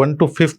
1 to 5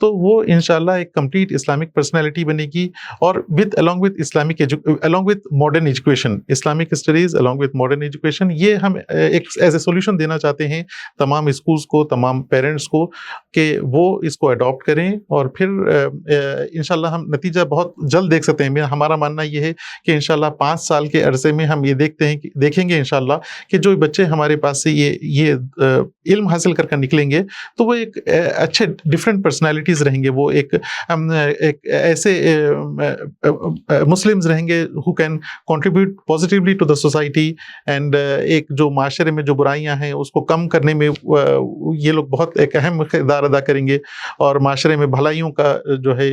تو وہ انشاءاللہ ایک کمپلیٹ اسلامک پرسنالٹی بنے گی. اور along with modern education, Islamic studies along with modern education, یہ ہم ایک ایز اے سولوشن دینا چاہتے ہیں تمام اسکولس کو, تمام پیرنٹس کو, کہ وہ اس کو اڈاپٹ کریں. اور پھر انشاءاللہ ہم نتیجہ بہت جلد دیکھ سکتے ہیں. ہمارا ماننا یہ ہے کہ انشاءاللہ 5 سال کے عرصے میں ہم یہ دیکھیں گے انشاءاللہ کہ جو بچے ہمارے پاس سے یہ علم حاصل کر نکلیں گے تو وہ ایک اچھے ڈفرینٹ پرسنالٹیز رہیں گے. وہ ایک ایسے مسلمز رہیں گے who can contribute positively to the society, and ایک جو معاشرے میں جو برائیاں ہیں اس کو کم کرنے میں یہ لوگ بہت ایک اہم کردار ادا کریں گے, اور معاشرے میں بھلائیوں کا جو ہے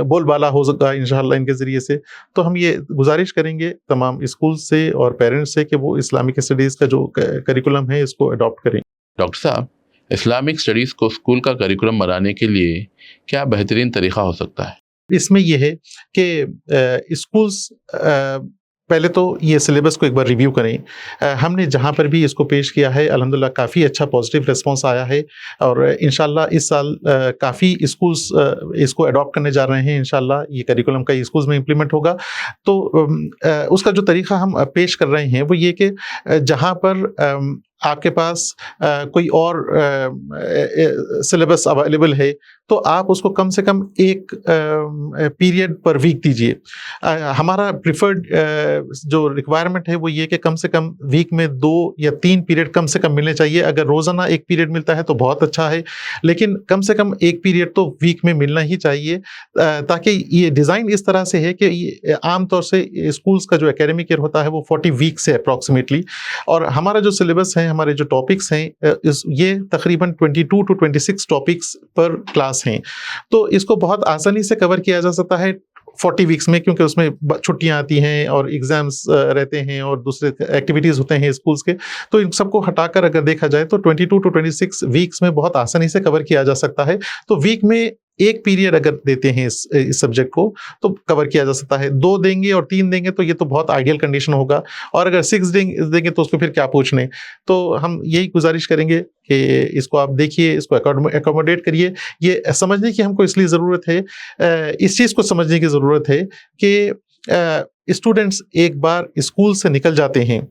بول بالا ہو سکتا ہے انشاءاللہ ان کے ذریعے سے. تو ہم یہ گزارش کریں گے تمام اسکول سے اور پیرنٹس سے کہ وہ اسلامک اسٹڈیز کا جو کریکولم ہے اس کو اڈاپٹ کریں. ڈاکٹر صاحب, اسلامک اسٹڈیز کو اسکول کا کریکولم بنانے کے لیے کیا بہترین طریقہ ہو سکتا ہے؟ اس میں یہ ہے کہ اسکولس پہلے تو یہ سلیبس کو ایک بار ریویو کریں. ہم نے جہاں پر بھی اس کو پیش کیا ہے الحمدللہ کافی اچھا پازیٹیو ریسپانس آیا ہے, اور انشاءاللہ اس سال کافی اسکولس اس کو اڈاپٹ کرنے جا رہے ہیں. انشاءاللہ یہ کریکولم کئی اسکولس میں امپلیمنٹ ہوگا. تو اس کا جو طریقہ ہم پیش کر رہے ہیں وہ یہ کہ جہاں پر آپ کے پاس کوئی اور سلیبس اویلیبل ہے تو آپ اس کو کم سے کم ایک پیریڈ پر ویک دیجیے. ہمارا پریفرڈ جو ریکوائرمنٹ ہے وہ یہ کہ کم سے کم ویک میں 2 یا 3 پیریڈ کم سے کم ملنے چاہیے. اگر روزانہ ایک پیریڈ ملتا ہے تو بہت اچھا ہے, لیکن کم سے کم ایک پیریڈ تو ویک میں ملنا ہی چاہیے, تاکہ یہ ڈیزائن اس طرح سے ہے کہ عام طور سے اسکولس کا جو اکیڈمک ایئر ہوتا ہے وہ 40 ویک سے اپروکسیمیٹلی, اور ہمارا جو سلیبس ہے, ہمارے جو ٹاپکس ہیں یہ تقریباً 22 to 26 ٹاپکس پر کلاس ہیں. تو اس کو بہت آسانی سے کور کیا جا سکتا ہے 40 ویکس میں, کیونکہ اس میں چھٹیاں آتی ہیں اور ایگزامس رہتے ہیں اور دوسرے ایکٹیویٹیز ہوتے ہیں اسکولس کے. تو ان سب کو ہٹا کر اگر دیکھا جائے تو 22 to 26 ویکس میں بہت آسانی سے کور کیا جا سکتا ہے. تو ویک میں ایک پیریڈ اگر دیتے ہیں اس سبجیکٹ کو تو کور کیا جا سکتا ہے. 2 دیں گے اور 3 دیں گے تو یہ تو بہت آئیڈیل کنڈیشن ہوگا, اور اگر 6 دیں گے تو اس کو پھر کیا پوچھنے. تو ہم یہی گزارش کریں گے کہ اس کو آپ دیکھیے, اس کو اکوموڈیٹ کریے. یہ سمجھنے کی ہم کو اس لیے ضرورت ہے, اس چیز کو سمجھنے کی ضرورت ہے کہ اسٹوڈنٹس ایک بار اسکول سے نکل جاتے ہیں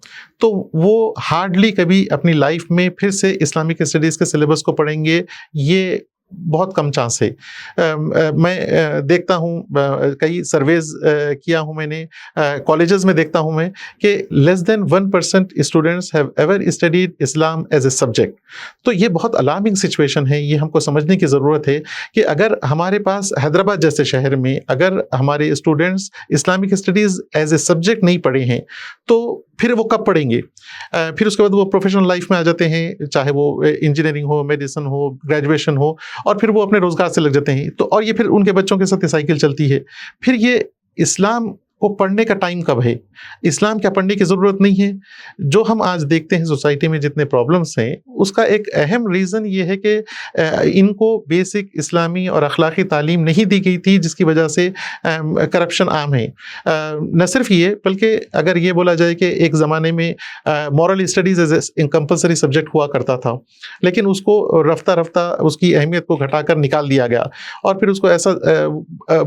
تو وہ ہارڈلی کبھی اپنی لائف میں پھر سے اسلامک اسٹڈیز کے سلیبس کو پڑھیں گے, یہ بہت کم چانس ہے. میں دیکھتا ہوں, کئی سرویز کیا ہوں میں نے, کالجز میں دیکھتا ہوں میں کہ لیس دین 1% students have ever studied Islam as a subject. تو یہ بہت الارمنگ سچویشن ہے. یہ ہم کو سمجھنے کی ضرورت ہے کہ اگر ہمارے پاس حیدرآباد جیسے شہر میں اگر ہمارے students Islamic studies as a subject نہیں پڑھے ہیں تو پھر وہ کب پڑھیں گے؟ پھر اس کے بعد وہ پروفیشنل لائف میں آ جاتے ہیں, چاہے وہ انجینئرنگ ہو, میڈیسن ہو, گریجویشن ہو, اور پھر وہ اپنے روزگار سے لگ جاتے ہیں. تو اور یہ پھر ان کے بچوں کے ساتھ یہ سائیکل چلتی ہے. پھر یہ اسلام کو پڑھنے کا ٹائم کب ہے؟ اسلام کیا پڑھنے کی ضرورت نہیں ہے؟ جو ہم آج دیکھتے ہیں سوسائٹی میں جتنے پرابلمس ہیں اس کا ایک اہم ریزن یہ ہے کہ ان کو بیسک اسلامی اور اخلاقی تعلیم نہیں دی گئی تھی, جس کی وجہ سے کرپشن عام ہے. نہ صرف یہ بلکہ اگر یہ بولا جائے کہ ایک زمانے میں moral studies as a compulsory subject ہوا کرتا تھا, لیکن اس کو رفتہ رفتہ اس کی اہمیت کو گھٹا کر نکال دیا گیا, اور پھر اس کو ایسا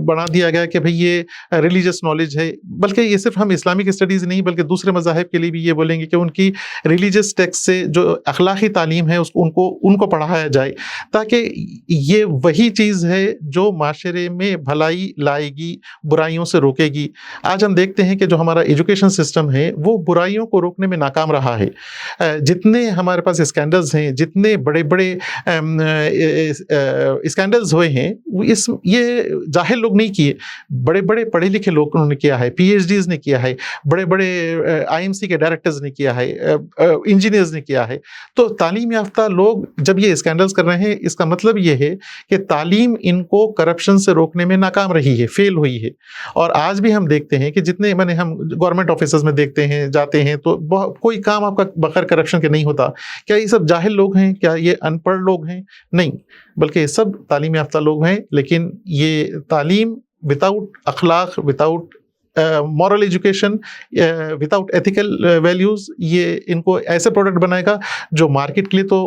بنا دیا گیا کہ بھئی یہ ریلیجس نالج ہے. بلکہ یہ صرف ہم اسلامک اسٹڈیز نہیں بلکہ دوسرے مذاہب کے لیے بھی یہ بولیں گے کہ ان کی ریلیجس ٹیکسٹ سے جو اخلاقی تعلیم ہے ان کو پڑھایا جائے, تاکہ یہ وہی چیز ہے جو معاشرے میں بھلائی لائے گی, برائیوں سے روکے گی. آج ہم دیکھتے ہیں کہ جو ہمارا ایجوکیشن سسٹم ہے وہ برائیوں کو روکنے میں ناکام رہا ہے. جتنے ہمارے پاس اسکینڈلز ہیں, جتنے بڑے بڑے اسکینڈلز ہوئے ہیں, یہ جاہل لوگ نہیں کیے, بڑے بڑے پڑھے لکھے لوگ انہوں نے کیا ہے, پی ایچ ڈیز نے کیا ہے, بڑے بڑے آئی ایم سی کے ڈائریکٹرز نے کیا ہے, انجینئرز نے کیا ہے. تو تعلیم یافتہ لوگ جب یہ اسکینڈلز کر رہے ہیں, اس کا مطلب یہ ہے کہ تعلیم ان کو کرپشن سے روکنے میں ناکام رہی ہے, فیل ہوئی ہے. اور آج بھی ہم دیکھتے ہیں کہ جتنے ہم گورنمنٹ آفیسز میں دیکھتے ہیں, جاتے ہیں, تو کوئی کام آپ کا بغیر کرپشن کے نہیں ہوتا. کیا یہ سب جاہل لوگ ہیں؟ کیا یہ ان پڑھ لوگ ہیں؟ نہیں, بلکہ یہ سب تعلیم یافتہ لوگ ہیں. لیکن یہ تعلیم وداؤٹ اخلاق, without moral education without ethical values یہ ان کو ایسے پروڈکٹ بنائے گا جو مارکیٹ کے لیے تو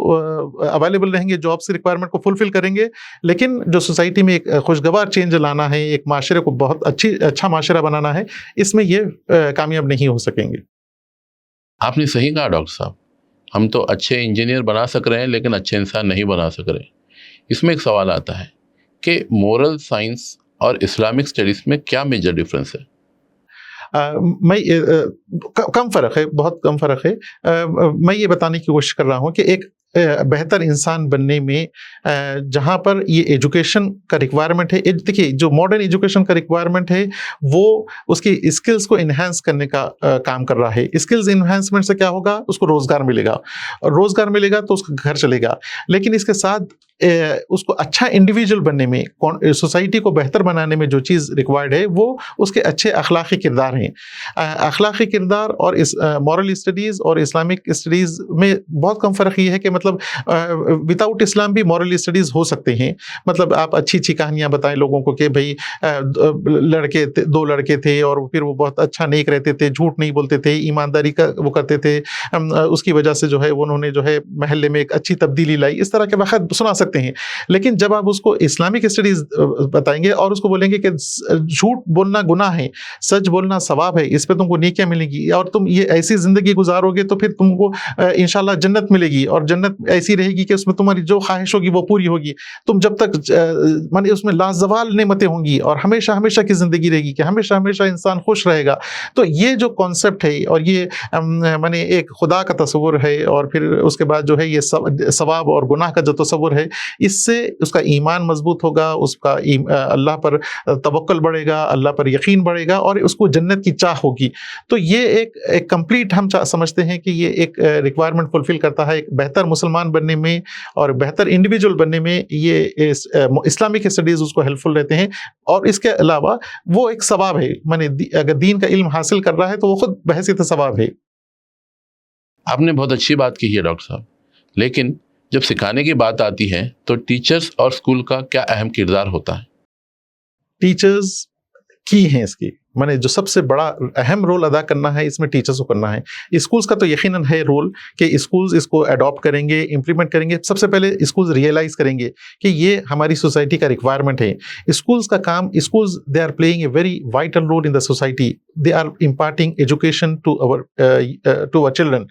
اویلیبل رہیں گے, جابس کی ریکوائرمنٹ کو فلفل کریں گے, لیکن جو سوسائٹی میں ایک خوشگوار چینج لانا ہے, ایک معاشرے کو بہت اچھا معاشرہ بنانا ہے, اس میں یہ کامیاب نہیں ہو سکیں گے. آپ نے صحیح کہا ڈاکٹر صاحب, ہم تو اچھے انجینئر بنا سک رہے ہیں لیکن اچھے انسان نہیں بنا سک رہے. اس میں ایک سوال آتا ہے کہ مورل سائنس اور اسلامک اسٹڈیز میں کیا میجر ڈفرینس ہے؟ کم فرق ہے, بہت کم فرق ہے. میں یہ بتانے کی کوشش کر رہا ہوں کہ ایک بہتر انسان بننے میں جہاں پر یہ ایجوکیشن کا ریکوائرمنٹ ہے, دیکھیے جو ماڈرن ایجوکیشن کا ریکوائرمنٹ ہے وہ اس کی اسکلز کو انہینس کرنے کا کام کر رہا ہے. اسکلز انہینسمنٹ سے کیا ہوگا, اس کو روزگار ملے گا, اور روزگار ملے گا تو اس کا گھر چلے گا, لیکن اس کے ساتھ اس کو اچھا انڈیویجول بننے میں, سوسائٹی کو بہتر بنانے میں جو چیز ریکوائرڈ ہے وہ اس کے اچھے اخلاقی کردار ہیں. اخلاقی کردار اور مورل اسٹڈیز اور اسلامک اسٹڈیز میں بہت کم فرق یہ ہے کہ مطلب وداؤٹ اسلام بھی مورل اسٹڈیز ہو سکتے ہیں. مطلب آپ اچھی اچھی کہانیاں بتائیں لوگوں کو کہ بھائی دو لڑکے تھے اور پھر وہ بہت اچھا نیک رہتے تھے, جھوٹ نہیں بولتے تھے, ایمانداری کا وہ کرتے تھے, اس کی وجہ سے جو ہے انہوں نے جو ہے محلے میں ایک اچھی تبدیلی لائی, اس طرح کے واقعات سنا سکتے ہیں. لیکن جب آپ اس کو اسلامک اسٹڈیز بتائیں گے اور اس کو بولیں گے کہ جھوٹ بولنا گناہ ہے, سچ بولنا ثواب ہے, اس پہ تم کو نیکیاں ملیں گی, اور تم یہ ایسی زندگی گزارو گے تو پھر تم کو انشاءاللہ جنت ملے گی, اور جنت ایسی رہے گی کہ اس میں تمہاری جو خواہش ہوگی وہ پوری ہوگی, تم جب تک مانے اس میں لازوال نعمتیں ہوں گی, اور ہمیشہ ہمیشہ کی زندگی رہے گی کہ ہمیشہ ہمیشہ انسان خوش رہے گا. تو یہ جو کانسیپٹ ہے اور یہ مانے ایک خدا کا تصور ہے, اور پھر اس کے بعد جو ہے یہ ثواب اور گناہ کا جو تصور ہے, اس سے اس کا ایمان مضبوط ہوگا, اس کا اللہ پر توکل بڑھے گا, اللہ پر یقین بڑھے گا, اور اس کو جنت کی چاہ ہوگی. تو یہ ایک کمپلیٹ ہم سمجھتے ہیں کہ یہ ایک ریکوائرمنٹ فلفل کرتا ہے ایک بہتر مسلمان بننے میں اور بہتر انڈیویجول بننے میں. یہ اسلامک اسٹڈیز اس کو ہیلپ فل رہتے ہیں, اور اس کے علاوہ وہ ایک ثواب ہے, مانے اگر دین کا علم حاصل کر رہا ہے تو وہ خود بحیثیت ثواب ہے. آپ نے بہت اچھی بات کی ہے ڈاکٹر صاحب, لیکن جب سکھانے کی بات آتی ہے تو ٹیچرز اور اسکول کا کیا اہم کردار ہوتا ہے؟ ٹیچرز کی ہیں اس کی, مانے جو سب سے بڑا اہم رول ادا کرنا ہے اس میں ٹیچرز کو کرنا ہے. اسکولز کا تو یقیناً ہے رول کہ اسکولز اس کو اڈاپٹ کریں گے, امپلیمنٹ کریں گے. سب سے پہلے اسکولز ریئلائز کریں گے کہ یہ ہماری سوسائٹی کا ریکوائرمنٹ ہے. اسکولز کا کام, schools they are playing a very vital role in the society. They are imparting education to our children,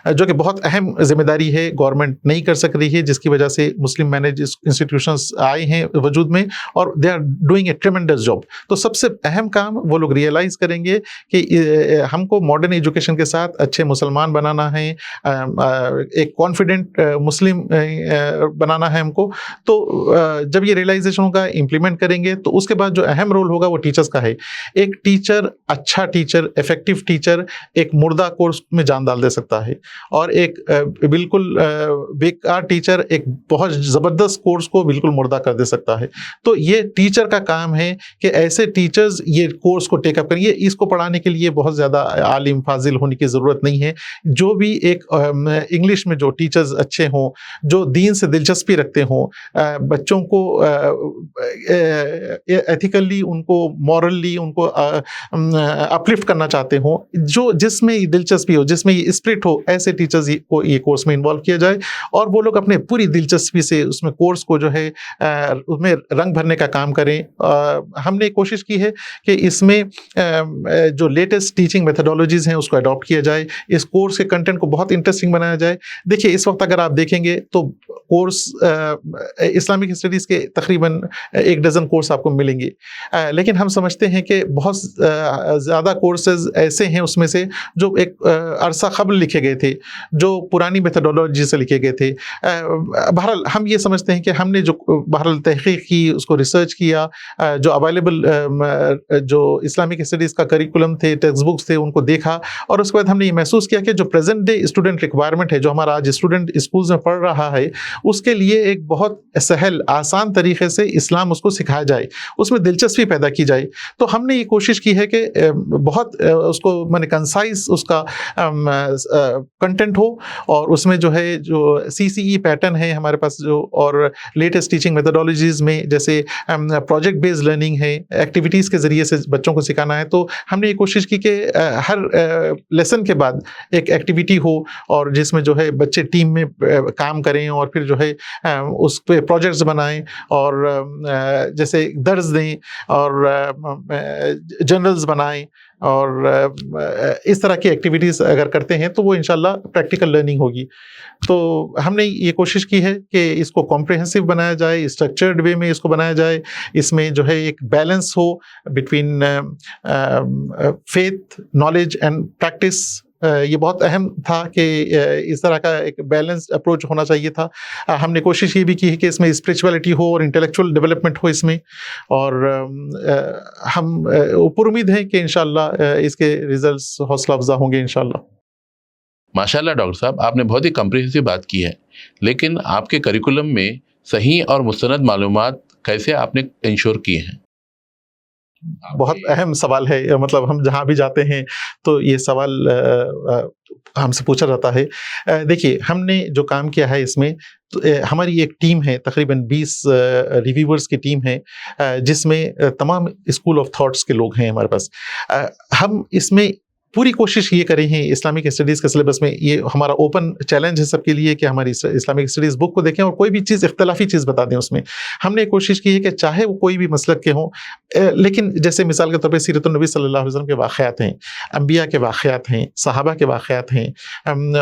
جو کہ بہت اہم ذمہ داری ہے, گورنمنٹ نہیں کر سک رہی ہے, جس کی وجہ سے مسلم مینیج انسٹیٹیوشنز آئے ہیں وجود میں, اور they are doing a tremendous job. تو سب سے اہم کام وہ لوگ ریئلائز کریں گے کہ ہم کو ماڈرن ایجوکیشن کے ساتھ اچھے مسلمان بنانا ہے, ایک کانفیڈنٹ مسلم بنانا ہے ہم کو. تو جب یہ ریئلائزیشن ہوگا, امپلیمنٹ کریں گے, تو اس کے بعد جو اہم رول ہوگا وہ ٹیچرز کا ہے. ایک ٹیچر, اچھا ٹیچر, افیکٹو ٹیچر ایک مردہ کورس میں جان ڈال دے سکتا ہے, اور ایک بالکل بیکار ٹیچر ایک بہت زبردست کورس کو بالکل مردہ کر دے سکتا ہے. تو یہ ٹیچر کا کام ہے کہ ایسے ٹیچرز یہ کورس کو ٹیک اپ کریں. یہ اس کو پڑھانے کے لیے بہت زیادہ عالم فاضل ہونے کی ضرورت نہیں ہے. جو بھی ایک انگلش میں جو ٹیچرز اچھے ہوں, جو دین سے دلچسپی رکھتے ہوں, بچوں کو ایتھیکلی, ان کو مورلی ان کو اپلفٹ کرنا چاہتے ہوں, جو جس میں دلچسپی ہو, جس میں یہ اسپرٹ ہو, ایسے ٹیچرز کو یہ کورس میں انوالو کیا جائے, اور وہ لوگ اپنے پوری دلچسپی سے اس میں کورس کو جو ہے اس میں رنگ بھرنے کا کام کریں. ہم نے کوشش کی ہے کہ اس میں جو لیٹسٹ ٹیچنگ میتھڈالوجیز ہیں اس کو اڈاپٹ کیا جائے, اس کورس کے کنٹینٹ کو بہت انٹرسٹنگ بنایا جائے. دیکھیے اس وقت اگر آپ دیکھیں گے تو کورس اسلامک اسٹڈیز کے تقریباً 1 ڈزن کورس آپ کو ملیں گے, لیکن ہم سمجھتے ہیں کہ بہت زیادہ کورسز ایسے ہیں اس میں سے جو ایک عرصہ قبل لکھے گئے تھے, جو پرانی میتھڈالوجی سے لکھے گئے تھے. بہرحال ہم یہ سمجھتے ہیں کہ ہم نے جو بہرحال تحقیق کی, اس کو ریسرچ کیا, جو اویلیبل جو اسلامک اسٹڈیز کا کریکولم تھے, ٹیکسٹ بکس تھے, ان کو دیکھا, اور اس کے بعد ہم نے یہ محسوس کیا کہ جو پریزنٹ ڈے اسٹوڈنٹ ریکوائرمنٹ ہے, جو ہمارا آج اسٹوڈنٹ اسکولز میں پڑھ رہا ہے, اس کے لیے ایک بہت سہل آسان طریقے سے اسلام اس کو سکھایا جائے, اس میں دلچسپی پیدا کی جائے. تو ہم نے یہ کوشش کی ہے کہ بہت اس کو میں نے کنسائز اس کا کنٹینٹ ہو, اور اس میں جو ہے جو CCE پیٹرن ہے ہمارے پاس جو, اور لیٹسٹ ٹیچنگ میتھڈالوجیز میں جیسے پروجیکٹ بیسڈ لرننگ ہے, ایکٹیویٹیز کے ذریعے سے بچوں کو سکھانا ہے تو ہم نے یہ کوشش کی کہ ہر لیسن کے بعد ایک ایکٹیویٹی ہو اور جس میں جو ہے بچے ٹیم میں کام کریں اور پھر جو ہے اس پہ پروجیکٹس بنائیں اور جیسے درس دیں اور جرنلز بنائیں اور اس طرح کی ایکٹیویٹیز اگر کرتے ہیں تو وہ انشاءاللہ پریکٹیکل لرننگ ہوگی. تو ہم نے یہ کوشش کی ہے کہ اس کو کمپریہنسو بنایا جائے, اسٹرکچرڈ وے میں اس کو بنایا جائے, اس میں جو ہے ایک balance who between faith, knowledge and practice. یہ بہت اہم تھا کہ اس طرح کا ایک بیلنس اپروچ ہونا چاہیے تھا. ہم نے کوشش یہ بھی کی ہے کہ اس میں اسپریچولیٹی ہو اور انٹلیکچوئل ڈیولپمنٹ ہو اس میں, اور ہم اوپر امید ہیں کہ انشاءاللہ اس کے ریزلٹس حوصلہ افزا ہوں گے انشاءاللہ. ماشاءاللہ ڈاکٹر صاحب, آپ نے بہت ہی کمپریہنسو بات کی ہے, لیکن آپ کے کریکولم میں صحیح اور مستند معلومات کیسے آپ نے انشور کیے ہیں؟ بہت اہم سوال ہے, مطلب ہم جہاں بھی جاتے ہیں تو یہ سوال ہم سے پوچھا جاتا ہے. دیکھیے, ہم نے جو کام کیا ہے اس میں, ہماری ایک ٹیم ہے, تقریباً 20 ریویورز کی ٹیم ہے, جس میں تمام اسکول آف تھاٹس کے لوگ ہیں ہمارے پاس. ہم اس میں پوری کوشش یہ کریں ہیں اسلامک اسٹڈیز کے سلیبس میں, یہ ہمارا اوپن چیلنج ہے سب کے لیے کہ ہماری اسلامک اسٹڈیز بک کو دیکھیں اور کوئی بھی چیز اختلافی چیز بتا دیں اس میں. ہم نے کوشش کی ہے کہ چاہے وہ کوئی بھی مسلک کے ہوں, لیکن جیسے مثال کے طور پہ سیرت النبی صلی اللہ علیہ وسلم کے واقعات ہیں, انبیاء کے واقعات ہیں, صحابہ کے واقعات ہیں,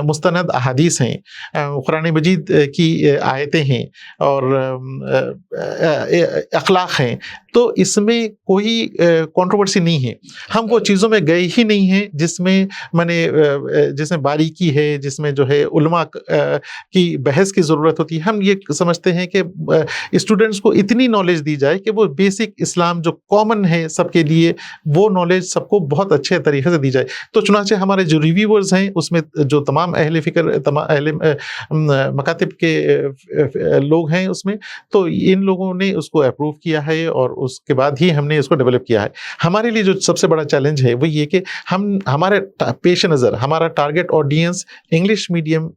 مستند احادیث ہیں, قرآن مجید کی آیتیں ہیں اور اخلاق ہیں, تو اس میں کوئی کنٹروورسی نہیں ہے. ہم وہ چیزوں میں گئے ہی نہیں ہیں جس میں باریکی ہے, جس میں جو ہے علماء کی بحث کی ضرورت ہوتی ہے. ہم یہ سمجھتے ہیں کہ اسٹوڈنٹس کو اتنی نالج دی جائے کہ وہ بیسک اسلام جو کامن ہے سب کے لیے, وہ نالج سب کو بہت اچھے طریقے سے دی جائے. تو چنانچہ ہمارے جو ریویورز ہیں اس میں جو تمام اہل فکر, تمام اہل مکاتب کے لوگ ہیں اس میں, تو ان لوگوں نے اس کو اپروو کیا ہے اور اس کے بعد ہی ہم نے اس کو ڈیولپ کیا ہے. ہمارے لیے جو سب سے بڑا چیلنج ہے وہ یہ کہ ہمارے پیش نظر ہمارا ٹارگٹ آڈینس انگلش میڈیم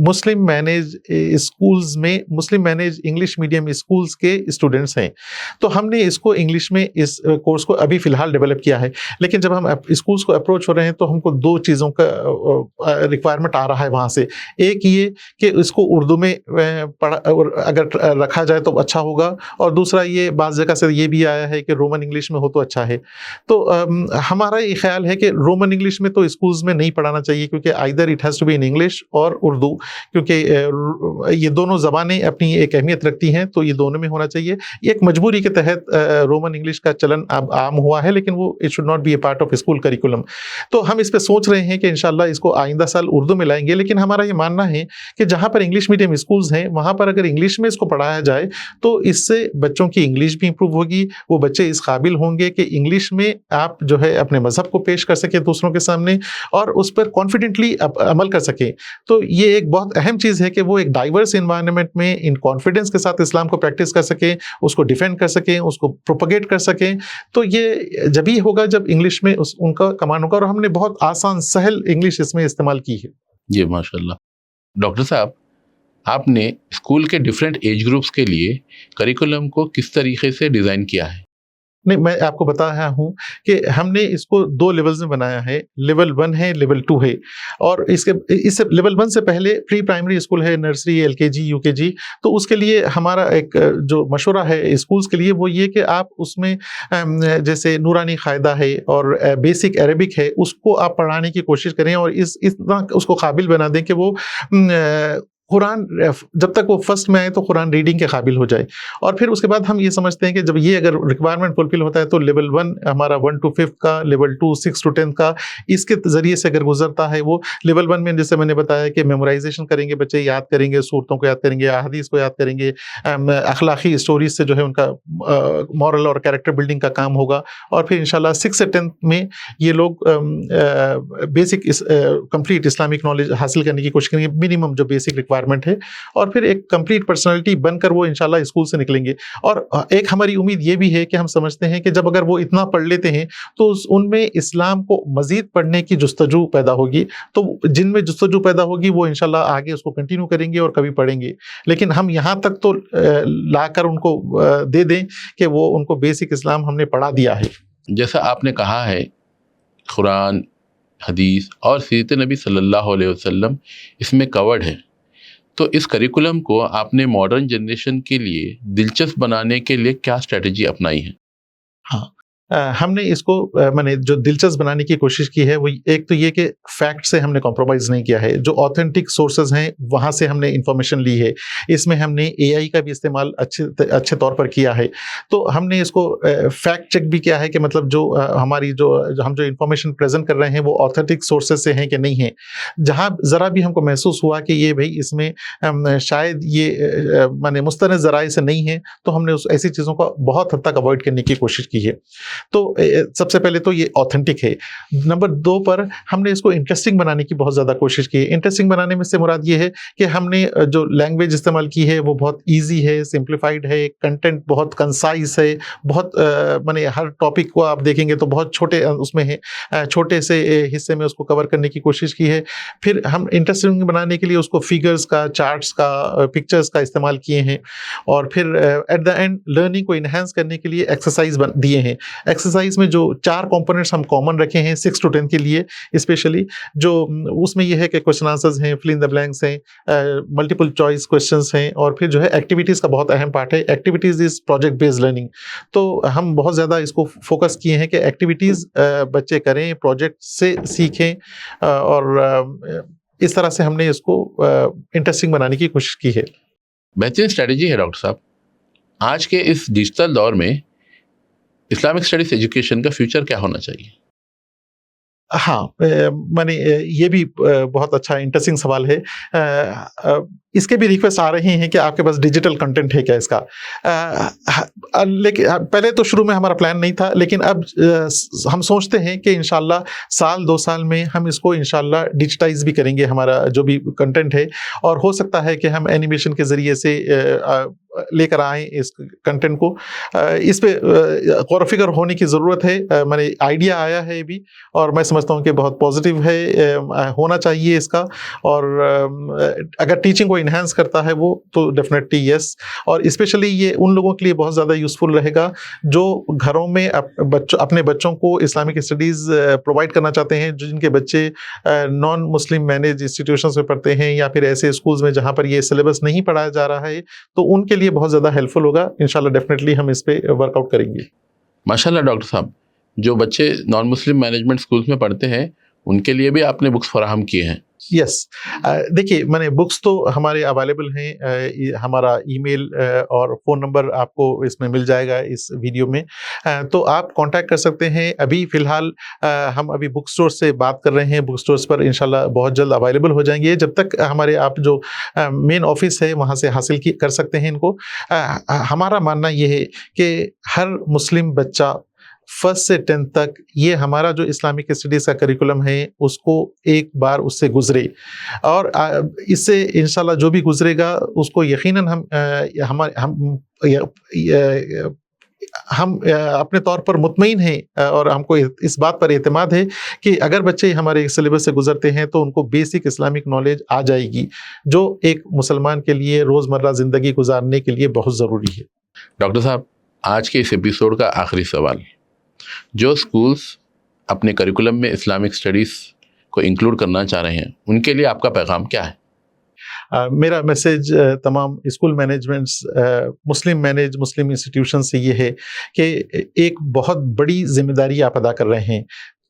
مسلم مینیج اسکولز میں, مسلم مینیج انگلش میڈیم اسکولز کے اسٹوڈنٹس ہیں. تو ہم نے اس کو انگلش میں اس کورس کو ابھی فی الحال ڈیولپ کیا ہے, لیکن جب ہم اسکولز کو اپروچ ہو رہے ہیں تو ہم کو 2 چیزوں کا ریکوائرمنٹ آ رہا ہے وہاں سے. ایک یہ کہ اس کو اردو میں اگر رکھا جائے تو اچھا ہوگا, اور دوسرا یہ بعض جگہ سے یہ بھی آیا ہے کہ رومن انگلش میں ہو تو اچھا ہے. تو ہمارا یہ خیال ہے کہ رومن انگلش میں تو اسکولز میں نہیں پڑھانا چاہیے, کیونکہ either it has to be in English اور اردو, کیونکہ یہ دونوں زبانیں اپنی ایک اہمیت رکھتی ہیں, تو یہ دونوں میں ہونا چاہیے. یہ ایک مجبوری کے تحت رومن انگلش کا چلن اب عام ہوا ہے, لیکن وہ it should not be a part of school curriculum. تو ہم اس پہ سوچ رہے ہیں کہ انشاءاللہ اس کو آئندہ سال اردو میں لائیں گے, لیکن ہمارا یہ ماننا ہے کہ جہاں پر انگلش میڈیم اسکولز ہیں وہاں پر اگر انگلش میں اس کو پڑھایا جائے تو اس سے بچوں کی انگلش بھی امپروو ہوگی, وہ بچے اس قابل ہوں گے کہ انگلش میں آپ جو ہے اپنے مذہب کو پیش کر سکیں دوسروں کے سامنے اور اس پر کانفیڈنٹلی عمل کر سکیں. تو یہ ایک بہت اہم چیز ہے کہ وہ ایک ڈائیورس انوائرمنٹ میں ان کانفیڈنس کے ساتھ اسلام کو پریکٹس کر سکیں, اس کو ڈیفینڈ کر سکیں, اس کو پروپیگیٹ کر سکیں. تو یہ جب ہی ہوگا جب انگلش میں ان کا کمانڈ ہوگا, اور ہم نے بہت آسان سہل انگلش اس میں استعمال کی ہے. جی ماشاءاللہ. ڈاکٹر صاحب, آپ نے اسکول کے ڈفرینٹ ایج گروپس کے لیے کریکولم کو کس طریقے سے ڈیزائن کیا ہے؟ نہیں, میں آپ کو بتا رہا ہوں کہ ہم نے اس کو 2 لیولز میں بنایا ہے. لیول 1 ہے, لیول 2 ہے, اور اس سے لیول 1 سے پہلے پری پرائمری اسکول ہے, نرسری, ایل کے جی, یو کے جی. تو اس کے لیے ہمارا ایک جو مشورہ ہے اسکولز کے لیے وہ یہ کہ آپ اس میں جیسے نورانی قاعدہ ہے اور بیسک عربک ہے, اس کو آپ پڑھانے کی کوشش کریں اور اتنا اس کو قابل بنا دیں کہ وہ قرآن جب تک وہ فرسٹ میں آئے تو قرآن ریڈنگ کے قابل ہو جائے. اور پھر اس کے بعد ہم یہ سمجھتے ہیں کہ جب یہ اگر ریکوائرمنٹ فلفل ہوتا ہے تو لیول 1 ہمارا 1 to 5 کا, لیول 2 6 to 10 کا, اس کے ذریعے سے اگر گزرتا ہے وہ لیول 1 میں جیسے میں نے بتایا کہ میمورائزیشن کریں گے بچے, یاد کریں گے, صورتوں کو یاد کریں گے, احادیث کو یاد کریں گے, اخلاقی اسٹوریز سے جو ہے ان کا مورل اور کیریکٹر بلڈنگ کا کام ہوگا. اور پھر انشاءاللہ 6 سے 10 میں یہ لوگ بیسک کمپلیٹ اسلامک نالج حاصل کرنے کی کوشش کریں گے, منیمم جو بیسک ریکوائرمنٹ ہے, اور پھر ایک کمپلیٹ پرسنالٹی بن کر وہ انشاءاللہ اسکول سے نکلیں گے. اور ایک ہماری امید یہ بھی ہے کہ ہم سمجھتے ہیں کہ جب اگر وہ اتنا پڑھ لیتے ہیں تو ان میں اسلام کو مزید پڑھنے کی جستجو پیدا ہوگی, تو جن میں جستجو پیدا ہوگی وہ انشاءاللہ آگے اس کو کنٹینیو کریں گے اور کبھی پڑھیں گے. لیکن ہم یہاں تک تو لا کر ان کو دے دیں کہ وہ ان کو بیسک اسلام ہم نے پڑھا دیا ہے. جیسا آپ نے کہا ہے قرآن، حدیث اور سیرت نبی صلی اللہ علیہ وسلم اس میں کورڈ ہے، تو اس کریکولم کو آپ نے ماڈرن جنریشن کے لیے دلچسپ بنانے کے لیے کیا اسٹریٹجی اپنائی ہے؟ ہاں، ہم نے اس کو میں نے جو دلچسپ بنانے کی کوشش کی ہے وہ ایک تو یہ کہ فیکٹ سے ہم نے کمپرومائز نہیں کیا ہے، جو آتھینٹک سورسز ہیں وہاں سے ہم نے انفارمیشن لی ہے، اس میں ہم نے اے آئی کا بھی استعمال اچھے طور پر کیا ہے، تو ہم نے اس کو فیکٹ چیک بھی کیا ہے کہ مطلب جو ہماری جو ہم جو انفارمیشن پریزنٹ کر رہے ہیں وہ آتھینٹک سورسز سے ہیں کہ نہیں ہیں، جہاں ذرا بھی ہم کو محسوس ہوا کہ یہ بھائی اس میں شاید یہ میں مستند ذرائع سے نہیں ہے، تو ہم نے ایسی چیزوں کو بہت حد تک اوائڈ کرنے کی کوشش کی ہے۔ تو سب سے پہلے تو یہ آتھینٹک ہے۔ نمبر 2 پر ہم نے اس کو انٹرسٹنگ بنانے کی بہت زیادہ کوشش کی ہے۔ انٹرسٹنگ بنانے میں سے مراد یہ ہے کہ ہم نے جو لینگویج استعمال کی ہے وہ بہت ایزی ہے، سمپلیفائڈ ہے، کنٹینٹ بہت کنسائز ہے، بہت ہر ٹاپک کو آپ دیکھیں گے تو بہت چھوٹے اس میں ہے، چھوٹے سے حصے میں اس کو کور کرنے کی کوشش کی ہے۔ پھر ہم انٹرسٹنگ بنانے کے لیے اس کو فگرز کا، چارٹس کا، پکچرز کا استعمال کیے ہیں، اور پھر ایٹ دا اینڈ لرننگ کو انہینس کرنے کے لیے ایکسرسائز دیے ہیں۔ ایکسرسائز میں جو 4 کمپوننٹس ہم کامن رکھے ہیں 6 to 10 کے لیے اسپیشلی، جو اس میں یہ ہے کہ کوشچن آنسرز ہیں، فل ان دا بلینکس ہیں، ملٹیپل چوائس کوشچنس ہیں، اور پھر جو ہے ایکٹیویٹیز کا بہت اہم پارٹ ہے۔ Activities is project based learning, تو ہم بہت زیادہ اس کو فوکس کیے ہیں کہ ایکٹیویٹیز بچے کریں، پروجیکٹ سے سیکھیں، اور اس طرح سے ہم نے اس کو انٹرسٹنگ بنانے کی کوشش کی ہے۔ بہترین اسٹریٹجی ہے ڈاکٹر صاحب۔ آج کے اس ڈیجیٹل دور میں اسلامک اسٹڈیز ایجوکیشن کا فیوچر کیا ہونا چاہیے؟ ہاں، یہ بھی بہت اچھا انٹرسٹنگ سوال ہے۔ اس کے بھی ریکویسٹ آ رہے ہیں کہ آپ کے پاس ڈیجیٹل کنٹینٹ ہے کیا اس کا، لیکن پہلے تو شروع میں ہمارا پلان نہیں تھا، لیکن اب ہم سوچتے ہیں کہ انشاءاللہ 1-2 سال میں ہم اس کو انشاءاللہ ڈیجیٹائز بھی کریں گے، ہمارا جو بھی کنٹینٹ ہے، اور ہو سکتا ہے کہ ہم اینیمیشن کے ذریعے سے لے کر آئیں اس کنٹینٹ کو۔ اس پہ غور و فکر ہونے کی ضرورت ہے۔ آئیڈیا آیا ہے بھی، اور میں سمجھتا ہوں کہ بہت پازیٹیو ہے، ہونا چاہیے اس کا، اور اگر ٹیچنگ کو انہینس کرتا ہے وہ تو ڈیفینیٹلی یس، اور اسپیشلی یہ ان لوگوں کے لیے بہت زیادہ یوزفل رہے گا جو گھروں میں اپنے بچوں کو اسلامک اسٹڈیز پرووائڈ کرنا چاہتے ہیں، جن کے بچے نان مسلم مینیج انسٹیٹیوشنز میں پڑھتے ہیں، یا پھر ایسے اسکولز میں جہاں پر یہ سلیبس نہیں پڑھایا جا رہا ہے، تو ان کے لیے بہت زیادہ ہیلپ فل ہوگا۔ انشاءاللہ ڈیفینیٹلی ہم اس پہ ورک آؤٹ کریں گے۔ ماشاءاللہ ڈاکٹر صاحب، جو بچے نان مسلم مینجمنٹ اسکولس میں پڑھتے ہیں ان کے لیے بھی آپ نے بکس فراہم کیے ہیں؟ یس، دیکھیے بکس تو ہمارے اویلیبل ہیں، ہمارا ای میل اور فون نمبر آپ کو اس میں مل جائے گا اس ویڈیو میں، تو آپ کانٹیکٹ کر سکتے ہیں۔ ابھی فی الحال ہم ابھی بک اسٹور سے بات کر رہے ہیں، بک اسٹورس پر انشاءاللہ بہت جلد اویلیبل ہو جائیں گے۔ جب تک ہمارے آپ جو مین آفس ہے وہاں سے حاصل کر سکتے ہیں ان کو۔ ہمارا ماننا یہ ہے کہ ہر مسلم بچہ 1st سے 10th تک یہ ہمارا جو اسلامک اسٹڈیز کا کریکولم ہے اس کو ایک بار اس سے گزرے، اور اس سے انشاءاللہ جو بھی گزرے گا اس کو یقیناً ہم اپنے طور پر مطمئن ہیں، اور ہم کو اس بات پر اعتماد ہے کہ اگر بچے ہمارے سلیبس سے گزرتے ہیں تو ان کو بیسک اسلامک نالج آ جائے گی، جو ایک مسلمان کے لیے روزمرہ زندگی گزارنے کے لیے بہت ضروری ہے۔ ڈاکٹر صاحب، آج کے اس ایپیسوڈ کا آخری سوال، جو اسکولس اپنے کریکولم میں اسلامک اسٹڈیز کو انکلوڈ کرنا چاہ رہے ہیں ان کے لیے آپ کا پیغام کیا ہے؟ میرا میسیج تمام اسکول مینجمنٹس، مسلم انسٹیٹیوشن سے یہ ہے کہ ایک بہت بڑی ذمہ داری آپ ادا کر رہے ہیں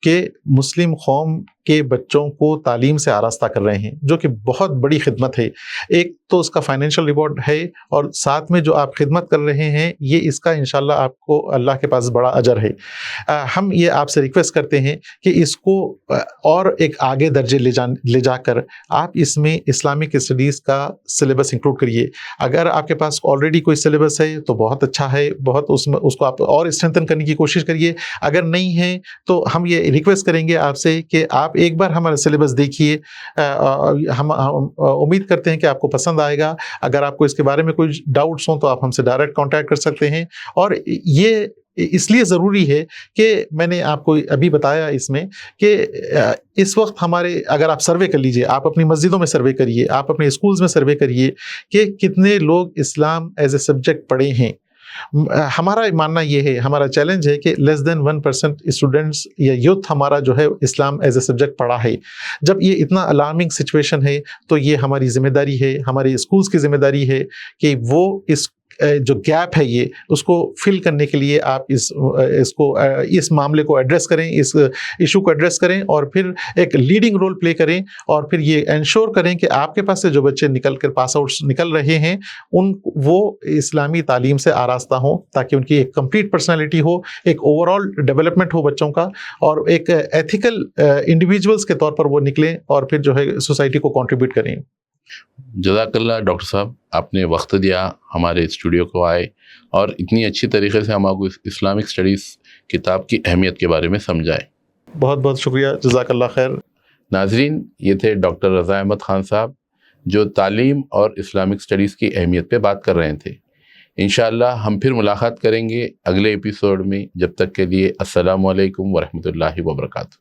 کہ مسلم قوم کے بچوں کو تعلیم سے آراستہ کر رہے ہیں، جو کہ بہت بڑی خدمت ہے۔ ایک تو اس کا فائنینشیل ریوارڈ ہے، اور ساتھ میں جو آپ خدمت کر رہے ہیں یہ اس کا انشاءاللہ آپ کو اللہ کے پاس بڑا اجر ہے۔ ہم یہ آپ سے ریکویسٹ کرتے ہیں کہ اس کو اور ایک آگے درجے لے جا کر آپ اس میں اسلامک اسٹڈیز کا سلیبس انکلوڈ کریے۔ اگر آپ کے پاس آلریڈی کوئی سلیبس ہے تو بہت اچھا ہے، اس کو آپ اور اسٹرینتھن کرنے کی کوشش کریے۔ اگر نہیں ہے تو ہم یہ ریکویسٹ کریں گے آپ سے کہ آپ ایک بار ہمارا سلیبس دیکھیے، ہم امید کرتے ہیں کہ آپ کو پسند آئے گا۔ اگر آپ کو اس کے بارے میں کوئی ڈاؤٹس ہوں تو آپ ہم سے ڈائریکٹ کانٹیکٹ کر سکتے ہیں، اور یہ اس لیے ضروری ہے کہ میں نے آپ کو ابھی بتایا اس میں کہ اس وقت اگر آپ سروے کر لیجئے، آپ اپنی مسجدوں میں سروے کریے، آپ اپنے اسکولز میں سروے کریے کہ کتنے لوگ اسلام ایز اے سبجیکٹ پڑھے ہیں، ہمارا ماننا یہ ہے، ہمارا چیلنج ہے کہ لیس دین 1% اسٹوڈنٹس یا یوتھ ہمارا جو ہے اسلام ایز اے سبجیکٹ پڑھا ہے. جب یہ اتنا الارمنگ سچویشن ہے تو یہ ہماری ذمہ داری ہے، ہمارے اسکولس کی ذمہ داری ہے کہ وہ اس جو گیپ ہے یہ اس کو فل کرنے کے لیے آپ اس معاملے کو ایڈریس کریں، اس ایشو کو ایڈریس کریں، اور پھر ایک لیڈنگ رول پلے کریں، اور پھر یہ انشور کریں کہ آپ کے پاس سے جو بچے نکل کر پاس آؤٹ نکل رہے ہیں وہ اسلامی تعلیم سے آراستہ ہوں، تاکہ ان کی ایک کمپلیٹ پرسنالٹی ہو، ایک اوور آل ڈیولپمنٹ ہو بچوں کا، اور ایک ایتھیکل انڈیویجولس کے طور پر وہ نکلیں اور پھر جو ہے سوسائٹی کو کنٹریبیوٹ کریں. جزاک اللہ ڈاکٹر صاحب، آپ نے وقت دیا، ہمارے اسٹوڈیو کو آئے اور اتنی اچھی طریقے سے ہم آپ کو اسلامک اسٹڈیز کتاب کی اہمیت کے بارے میں سمجھائے. بہت بہت شکریہ، جزاک اللہ خیر. ناظرین، یہ تھے ڈاکٹر رضا احمد خان صاحب جو تعلیم اور اسلامک اسٹڈیز کی اہمیت پہ بات کر رہے تھے. انشاءاللہ ہم پھر ملاقات کریں گے اگلے ایپیسوڈ میں. جب تک کے لیے السلام علیکم ورحمۃ اللہ وبرکاتہ.